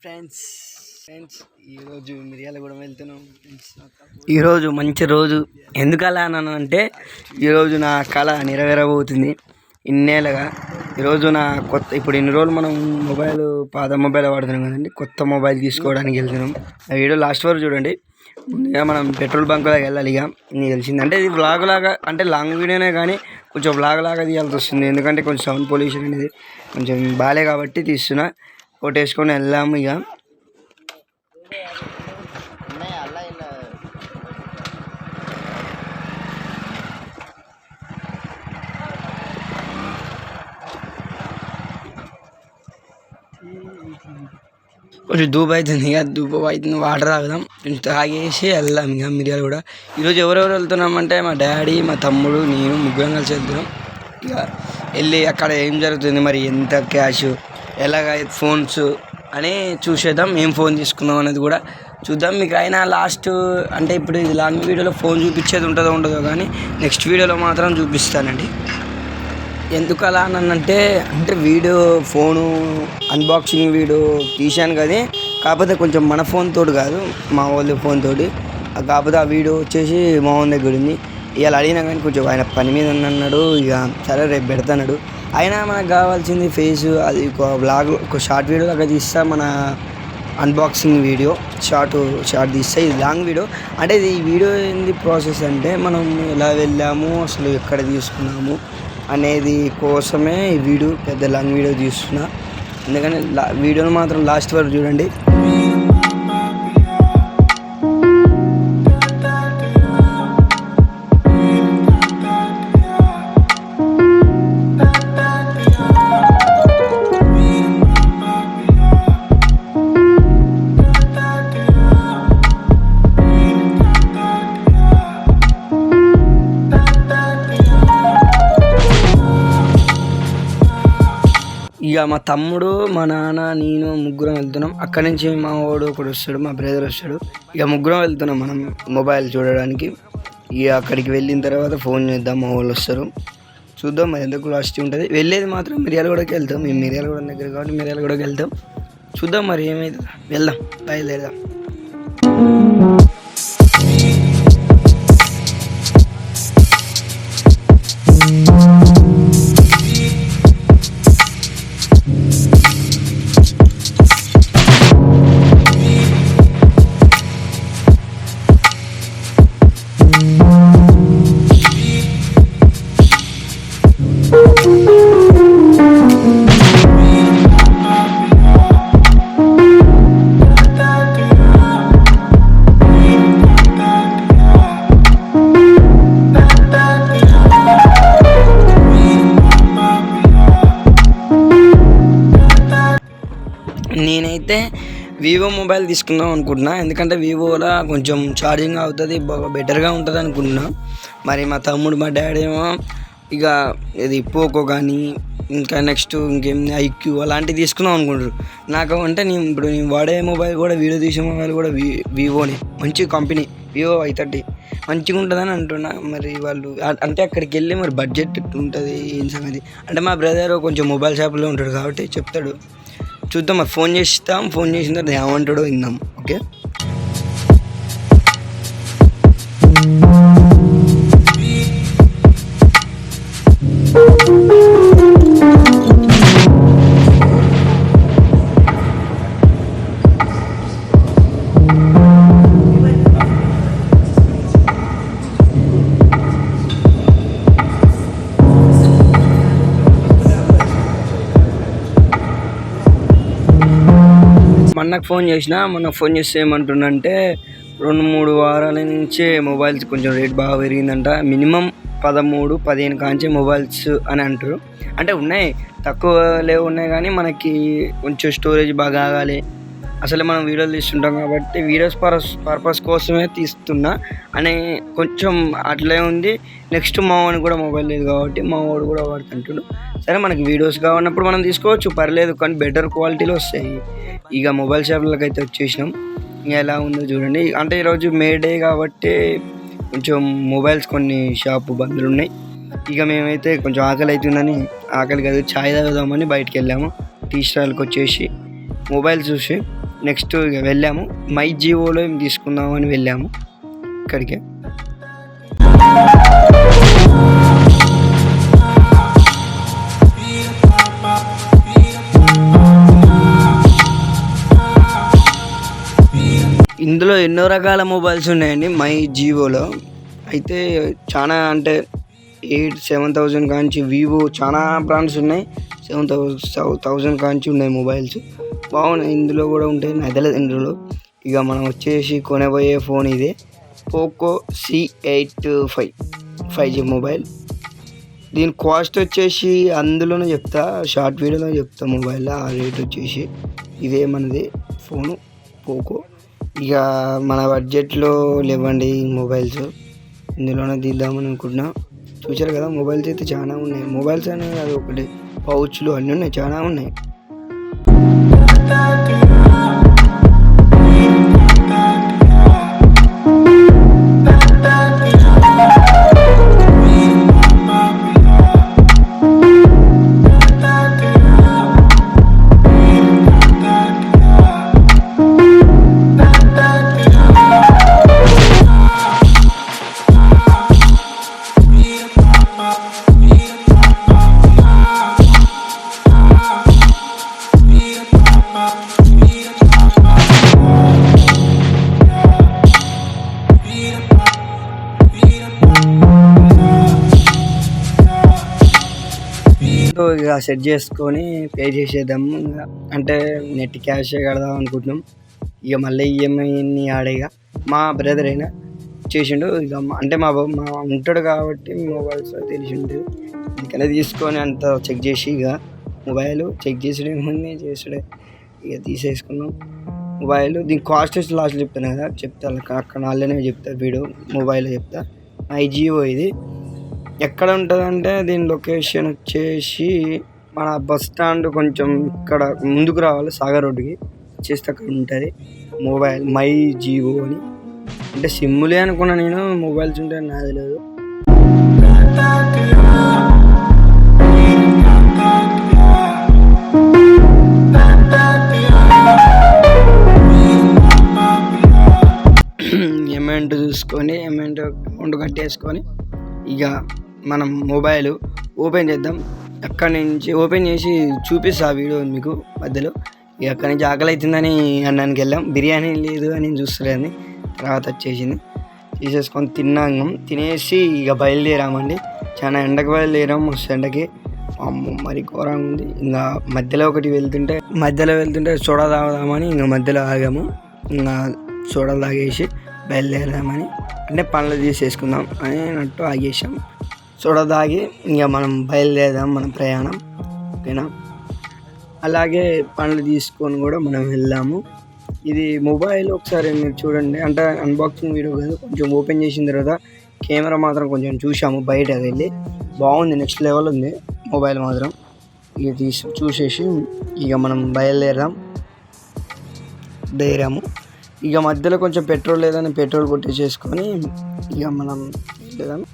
Friends ఈరోజు మిర్యాలగూడెం వెళ్తున్నాం. ఈరోజు మంచి రోజు. ఎందుకలా అని అంటే ఈరోజు నా కళ నెరవేరబోతుంది. ఇన్నేళ్ళగా ఈరోజు నా ఇప్పుడు ఇన్ని రోజులు మనం పాత మొబైల్ వాడుతున్నాం కదండి. కొత్త మొబైల్ తీసుకోవడానికి వెళ్తున్నాం. ఆ వీడియో లాస్ట్ వరకు చూడండి. ముందుగా మనం పెట్రోల్ బంక్ లాగా వెళ్ళాలి. ఇక నీకు తెలిసింది అంటే ఇది వ్లాగ్ లాగా, అంటే లాంగ్ వీడియోనే కానీ కొంచెం వ్లాగ్ లాగా తీయాల్సి వస్తుంది. ఎందుకంటే కొంచెం సౌండ్ పొల్యూషన్ అనేది కొంచెం బాలే కాబట్టి తీస్తున్నా. కొట్టేసుకొని వెళ్ళాము. ఇక కొంచెం దూపు అవుతుంది. ఇక దూపు అవుతుంది, వాటర్ తాగుదాం, కొంచెం తాగేసి వెళ్దాం. ఇక మిరియాలు కూడా ఈరోజు ఎవరెవరు వెళ్తున్నామంటే మా డాడీ, మా తమ్ముడు, నేను ముగ్గురం కలిసి వెళ్తున్నాం. ఇక వెళ్ళి అక్కడ ఏం జరుగుతుంది, మరి ఎంత క్యాష్, ఎలాగ ఫోన్స్ అని చూసేద్దాం. ఏం ఫోన్ తీసుకుందాం అనేది కూడా చూద్దాం. మీకు అయినా లాస్ట్ అంటే ఇప్పుడు ఇది లాంగ్ వీడియోలో ఫోన్ చూపించేది ఉంటుందో కానీ నెక్స్ట్ వీడియోలో మాత్రం చూపిస్తానండి. ఎందుకు అలా అంటే వీడియో ఫోను అన్బాక్సింగ్ వీడియో తీశాను కానీ కాకపోతే కొంచెం మన ఫోన్ తోడు కాదు, మా వాళ్ళ ఫోన్ తోటి. కాకపోతే ఆ వీడియో వచ్చేసి మా వాళ్ళ దగ్గర ఉంది. ఇవాళ అడిగినా కానీ కొంచెం ఆయన పని మీద ఉన్నాడు. ఇక సరే రేపు పెడతాడు. అయినా మనకు కావాల్సింది ఫేస్, అది ఒక బ్లాగ్, ఒక షార్ట్ వీడియో లాగా తీస్తా. మన అన్బాక్సింగ్ వీడియో షార్ట్ తీస్తా. ఇది లాంగ్ వీడియో. అంటే ఇది వీడియో ఏంది ప్రాసెస్ అంటే మనం ఎలా వెళ్ళాము, అసలు ఎక్కడ తీసుకున్నాము అనేది కోసమే ఈ వీడియో, పెద్ద లాంగ్ వీడియో తీస్తున్నా. ఎందుకంటే వీడియోని మాత్రం లాస్ట్ వరకు చూడండి. ఇక మా తమ్ముడు, మా నాన్న, నేను ముగ్గురం వెళ్తున్నాం. అక్కడి నుంచి మా వాడు ఒకడు వస్తాడు, మా బ్రదర్ వస్తాడు. ఇక ముగ్గురం వెళ్తున్నాం మనం మొబైల్ చూడడానికి. ఇక అక్కడికి వెళ్ళిన తర్వాత ఫోన్ చేద్దాం, మా వాళ్ళు వస్తారు. చూద్దాం మరి ఎందుకు లాస్ట్ ఉంటుంది. వెళ్ళేది మాత్రం మిర్యాలగూడకి వెళ్తాం. మేము మిర్యాలగూడ దగ్గర కాబట్టి మిర్యాలగూడకి వెళ్తాం. చూద్దాం మరి ఏమైతే, వెళ్దాం, బయలుదేరదాం. నేనైతే వివో మొబైల్ తీసుకుందాం అనుకుంటున్నా. ఎందుకంటే వివోలో కొంచెం ఛార్జింగ్ అవుతుంది, బాగా బెటర్గా ఉంటుంది అనుకుంటున్నా. మరి మా తమ్ముడు, మా డాడీ ఏమో ఇక ఇది పోకో కానీ ఇంకా నెక్స్ట్ ఇంకేం ఐక్యూ అలాంటివి తీసుకుందాం అనుకుంటారు. నాకు అంటే నేను వాడే మొబైల్ కూడా, వీడియో తీసే మొబైల్ కూడా వివోనే, మంచి కంపెనీ వివో Y30 మంచిగా ఉంటుందని అంటున్నా. మరి వాళ్ళు అంటే అక్కడికి వెళ్ళి మరి బడ్జెట్ ఉంటుంది ఏం సంగతి అంటే మా బ్రదర్ కొంచెం మొబైల్ షాప్లో ఉంటాడు కాబట్టి చెప్తాడు. చూద్దాం, మరి ఫోన్ చేస్తాం. ఫోన్ చేసిన తర్వాత ఏమంటాడో విందాం. ఓకే, మొన్నకు ఫోన్ చేస్తే ఏమంటుండంటే 2-3 వారాల నుంచే మొబైల్స్ కొంచెం రేట్ బాగా పెరిగిందంట. మినిమం 13-15 కాంచే మొబైల్స్ అని అంటారు. అంటే ఉన్నాయి, తక్కువ లేవు ఉన్నాయి కానీ మనకి కొంచెం స్టోరేజ్ బాగా ఆగాలి. అసలు మనం వీడియోలు తీస్తుంటాం కాబట్టి వీడియోస్ పర్పస్ కోసమే తీస్తున్నా అని కొంచెం అట్లే ఉంది. నెక్స్ట్ మా వాడిని కూడా మొబైల్ లేదు కాబట్టి మా వాడు కూడా వాడుతుంటాడు. సరే మనకి వీడియోస్ కావాలన్నప్పుడు మనం తీసుకోవచ్చు, పర్లేదు, కానీ బెటర్ క్వాలిటీలో వస్తాయి. ఇక మొబైల్ షాపులకు అయితే వచ్చేసినాం. ఇంకా ఎలా ఉందో చూడండి. అంటే ఈరోజు మే డే కాబట్టి కొంచెం మొబైల్స్ కొన్ని షాపు బందులు ఉన్నాయి. ఇక మేమైతే కొంచెం ఆకలి అవుతుందని ఆకలి కాదు ఛాయ్ తాగుదామని బయటికి వెళ్ళాము. టీ స్టాల్కి వచ్చేసి మొబైల్ చూసి నెక్స్ట్ ఇక వెళ్ళాము మై జియోలో ఏం తీసుకుందామని వెళ్ళాము ఇక్కడికే. ఇందులో ఎన్నో రకాల మొబైల్స్ ఉన్నాయండి మై జియోలో. అయితే చాలా అంటే 7,000 కాంచి వివో చాలా బ్రాండ్స్ ఉన్నాయి. 7,000 కాంచి ఉన్నాయి మొబైల్స్ బాగున్నాయి. ఇందులో కూడా ఉంటాయి నాకు తెలియదు ఇందులో. ఇక మనం వచ్చేసి కొనబోయే ఫోన్ ఇదే పోకో C8 5G మొబైల్. దీని కాస్ట్ వచ్చేసి అందులోనే చెప్తా, షార్ట్ వీడియోలో చెప్తా. మొబైల్ ఆ రేట్ వచ్చేసి ఇదే మనది ఫోను పోకో. ఇక మన బడ్జెట్లో లేవండి మొబైల్స్, ఇందులోనే తీద్దామని అనుకుంటున్నా. చూసారు కదా మొబైల్స్ అయితే చాలా ఉన్నాయి. మొబైల్స్ అనేవి అది ఒకటి పౌచ్లు అన్నీ ఉన్నాయి, చాలా ఉన్నాయి. ఇక సెట్ చేసుకొని పే చేసేద్దాము. అంటే నెట్ క్యాష్ కడదాం అనుకుంటున్నాం. ఇక మళ్ళీ ఈఎంఐని ఆడేగా మా బ్రదర్ అయినా చేసిండు. ఇక అంటే మా ఉంటాడు కాబట్టి మొబైల్స్ తెలిసి ఉంటుంది, అందుకనే తీసుకొని అంత చెక్ చేసి ఇక మొబైల్ చెక్ చేసుడే ఏముంది చేసుడే ఇక తీసేసుకున్నాం మొబైల్. దీని కాస్ట్ వచ్చి లాస్ట్ చెప్తాను కదా, చెప్తాను అక్కడ వాళ్ళనే చెప్తా, వీడియో మొబైల్ చెప్తా. మై జియో ఇది ఎక్కడ ఉంటుందంటే దీని లొకేషన్ వచ్చేసి మన బస్ స్టాండ్ కొంచెం ఇక్కడ ముందుకు రావాలి, సాగర్ రోడ్డుకి చేస్తే అక్కడ ఉంటుంది మొబైల్ మై జియో అని. అంటే సిమ్ములే అనుకున్నా నేను, మొబైల్స్ ఉంటాయి నాది లేదు. అమౌంట్ చూసుకొని అమౌంట్ కట్టేసుకొని ఇక మనం మొబైల్ ఓపెన్ చేద్దాం. అక్కడి నుంచి ఓపెన్ చేసి చూపిస్తా వీడియో మీకు మధ్యలో. ఇక అక్కడి నుంచి ఆకలి అవుతుందని అన్నానికి వెళ్ళాం, బిర్యానీ లేదు అని చూస్తున్నారని. తర్వాత వచ్చేసింది తీసేసుకొని తిన్నాం. తినేసి ఇక బయలుదేరామండి. చాలా ఎండకు బయలుదేరాం, మస్తు ఎండకి మరి ఘోరంగా ఉంది. ఇంకా మధ్యలో వెళ్తుంటే సోడా తాగుదామని ఇంకా మధ్యలో ఆగాము. ఇంకా సోడాలు తాగేసి బయలుదేరదామని, అంటే పనులు తీసేసుకుందాం అని అన్నట్టు ఆగేసాం. సోడా తాగి ఇంకా మనం బయలుదేరదాం మన ప్రయాణం, ఓకేనా. అలాగే పనులు తీసుకొని కూడా మనం వెళ్ళాము. ఇది మొబైల్ ఒకసారి మీరు చూడండి, అంటే అన్బాక్సింగ్ వీడియో కాదు, కొంచెం ఓపెన్ చేసిన తర్వాత కెమెరా మాత్రం కొంచెం చూసాము బయట వెళ్ళి. బాగుంది, నెక్స్ట్ లెవెల్ ఉంది మొబైల్ మాత్రం. ఇక చూసేసి ఇక మనం బయలుదేరాము. ఇక మధ్యలో కొంచెం పెట్రోల్ లేదని పెట్రోల్ కొట్టేసేసుకొని ఇక మనం వెళ్ళాము.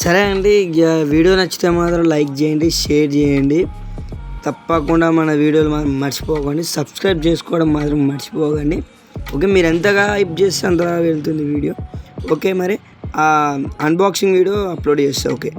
సరే అండి, వీడియో నచ్చితే మాత్రం లైక్ చేయండి, షేర్ చేయండి. తప్పకుండా మన వీడియోలు మర్చిపోకండి. సబ్స్క్రైబ్ చేసుకోవడం మాత్రం మర్చిపోకండి, ఓకే. మీరు ఎంతగా హైప్ చేస్తే అంతగా వెళ్తుంది వీడియో, ఓకే. మరి అన్బాక్సింగ్ వీడియో అప్లోడ్ చేస్తా, ఓకే.